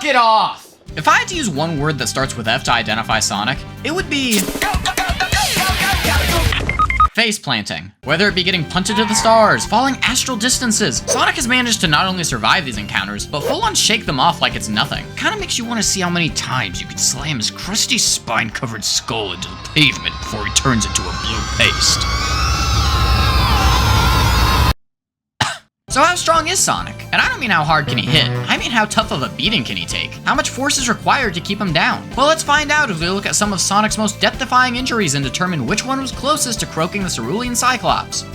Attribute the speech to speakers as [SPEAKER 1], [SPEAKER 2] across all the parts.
[SPEAKER 1] it off! If I had to use one word that starts with F to identify Sonic, it would be... face planting. Whether it be getting punted to the stars, falling astral distances, Sonic has managed to not only survive these encounters, but full on shake them off like it's nothing. Kinda makes you want to see how many times you can slam his crusty spine-covered skull into the pavement before he turns into a blue paste. So how strong is Sonic? And I don't mean how hard can he hit, I mean how tough of a beating can he take? How much force is required to keep him down? Well, let's find out as we look at some of Sonic's most death-defying injuries and determine which one was closest to croaking the Cerulean Cyclops.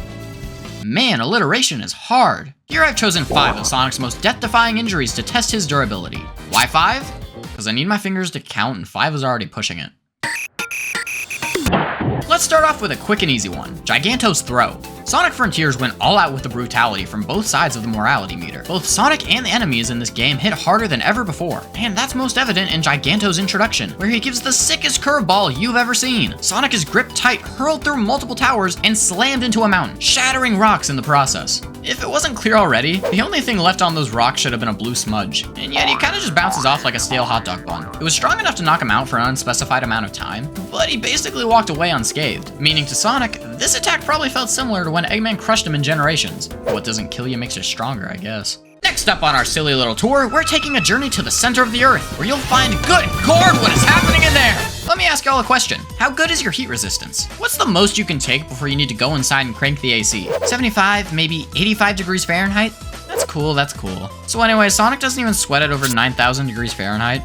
[SPEAKER 1] Man, alliteration is hard. Here I've chosen 5 of Sonic's most death-defying injuries to test his durability. Why 5? Because I need my fingers to count and 5 is already pushing it. Let's start off with a quick and easy one, Giganto's Throw. Sonic Frontiers went all out with the brutality from both sides of the morality meter. Both Sonic and the enemies in this game hit harder than ever before, and that's most evident in Giganto's introduction, where he gives the sickest curveball you've ever seen. Sonic is gripped tight, hurled through multiple towers, and slammed into a mountain, shattering rocks in the process. If it wasn't clear already, the only thing left on those rocks should have been a blue smudge, and yet he kinda just bounces off like a stale hot dog bun. It was strong enough to knock him out for an unspecified amount of time, but he basically walked away unscathed, meaning to Sonic, this attack probably felt similar to when Eggman crushed him in Generations. What doesn't kill you makes you stronger, I guess. Next up on our silly little tour, we're taking a journey to the center of the Earth, where you'll find good Lord, what is happening in there? Let me ask y'all a question. How good is your heat resistance? What's the most you can take before you need to go inside and crank the AC? 75, maybe 85 degrees Fahrenheit? That's cool, that's cool. So anyway, Sonic doesn't even sweat at over 9,000 degrees Fahrenheit.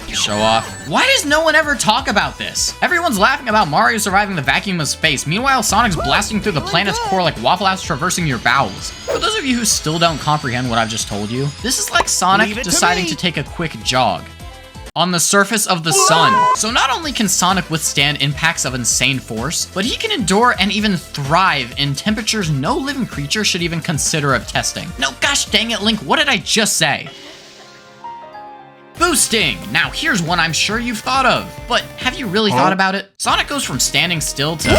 [SPEAKER 1] Show off. Why does no one ever talk about this? Everyone's laughing about Mario surviving the vacuum of space. Meanwhile, Sonic's blasting through the planet's core like Waffle House traversing your bowels. For those of you who still don't comprehend what I've just told you, this is like Sonic deciding to take a quick jog on the surface of the sun. So not only can Sonic withstand impacts of insane force, but he can endure and even thrive in temperatures no living creature should even consider of testing. No, gosh dang it, Link, what did I just say? Boosting! Now here's one I'm sure you've thought of, but have you really thought about it? Sonic goes from standing still to...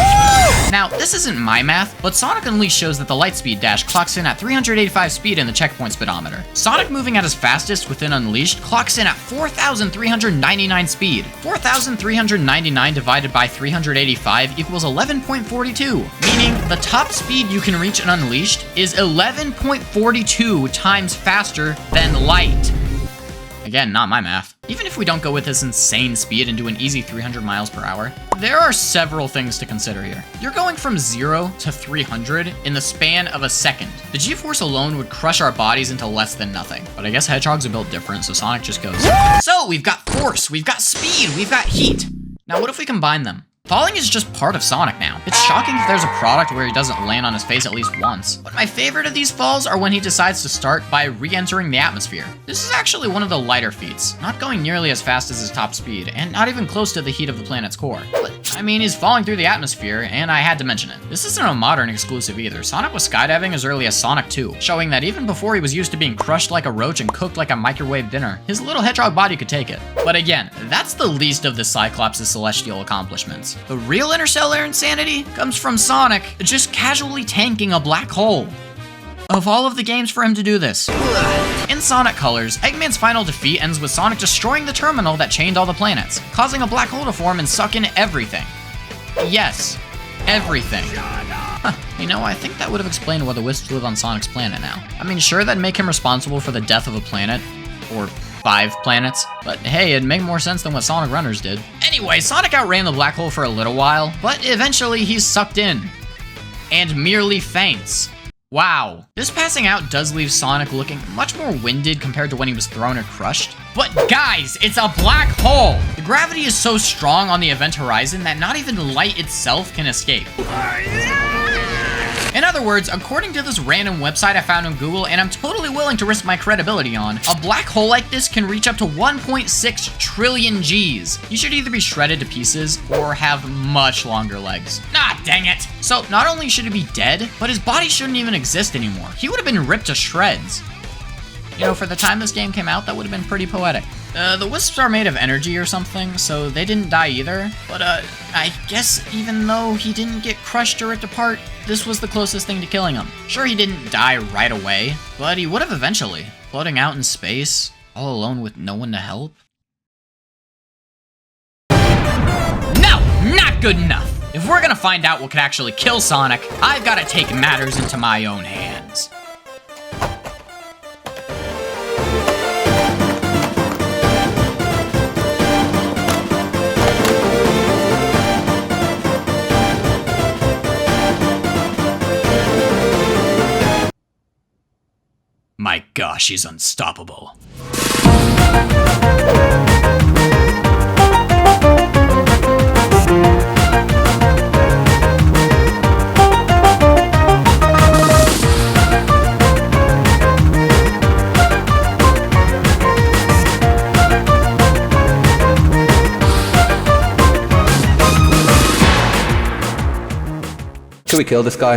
[SPEAKER 1] Now, this isn't my math, but Sonic Unleashed shows that the Lightspeed Dash clocks in at 385 speed in the checkpoint speedometer. Sonic moving at his fastest within Unleashed clocks in at 4,399 speed. 4,399 divided by 385 equals 11.42, meaning the top speed you can reach in Unleashed is 11.42 times faster than light. Again, not my math. Even if we don't go with this insane speed and do an easy 300 miles per hour, there are several things to consider here. You're going from 0 to 300 in the span of a second. The G-force alone would crush our bodies into less than nothing. But I guess hedgehogs are built different, so Sonic just goes. So we've got force, we've got speed, we've got heat. Now what if we combine them? Falling is just part of Sonic now. It's shocking if there's a product where he doesn't land on his face at least once. But my favorite of these falls are when he decides to start by re-entering the atmosphere. This is actually one of the lighter feats, not going nearly as fast as his top speed, and not even close to the heat of the planet's core. But, I mean, he's falling through the atmosphere, and I had to mention it. This isn't a modern exclusive either. Sonic was skydiving as early as Sonic 2, showing that even before he was used to being crushed like a roach and cooked like a microwave dinner, his little hedgehog body could take it. But again, that's the least of the Cyclops' celestial accomplishments. The real interstellar insanity comes from Sonic just casually tanking a black hole. Of all of the games for him to do this. In Sonic Colors, Eggman's final defeat ends with Sonic destroying the terminal that chained all the planets, causing a black hole to form and suck in everything. Yes, everything. Huh, you know, I think that would have explained why the Wisps live on Sonic's planet now. I mean, sure, that'd make him responsible for the death of a planet, or 5 planets, but hey, it'd make more sense than what Sonic Runners did. Anyway, Sonic outran the black hole for a little while, but eventually he's sucked in. And merely faints. Wow. This passing out does leave Sonic looking much more winded compared to when he was thrown or crushed. But guys, it's a black hole! The gravity is so strong on the event horizon that not even light itself can escape. In other words, according to this random website I found on Google, and I'm totally willing to risk my credibility on, a black hole like this can reach up to 1.6 trillion Gs. You should either be shredded to pieces or have much longer legs. Ah, dang it! So not only should he be dead, but his body shouldn't even exist anymore. He would have been ripped to shreds. You know, for the time this game came out, that would have been pretty poetic. The Wisps are made of energy or something, so they didn't die either. But, I guess even though he didn't get crushed or ripped apart, this was the closest thing to killing him. Sure, he didn't die right away, but he would have eventually. Floating out in space, all alone with no one to help? No! Not good enough! If we're gonna find out what could actually kill Sonic, I've gotta take matters into my own hands. My gosh, he's unstoppable.
[SPEAKER 2] Should we kill this guy?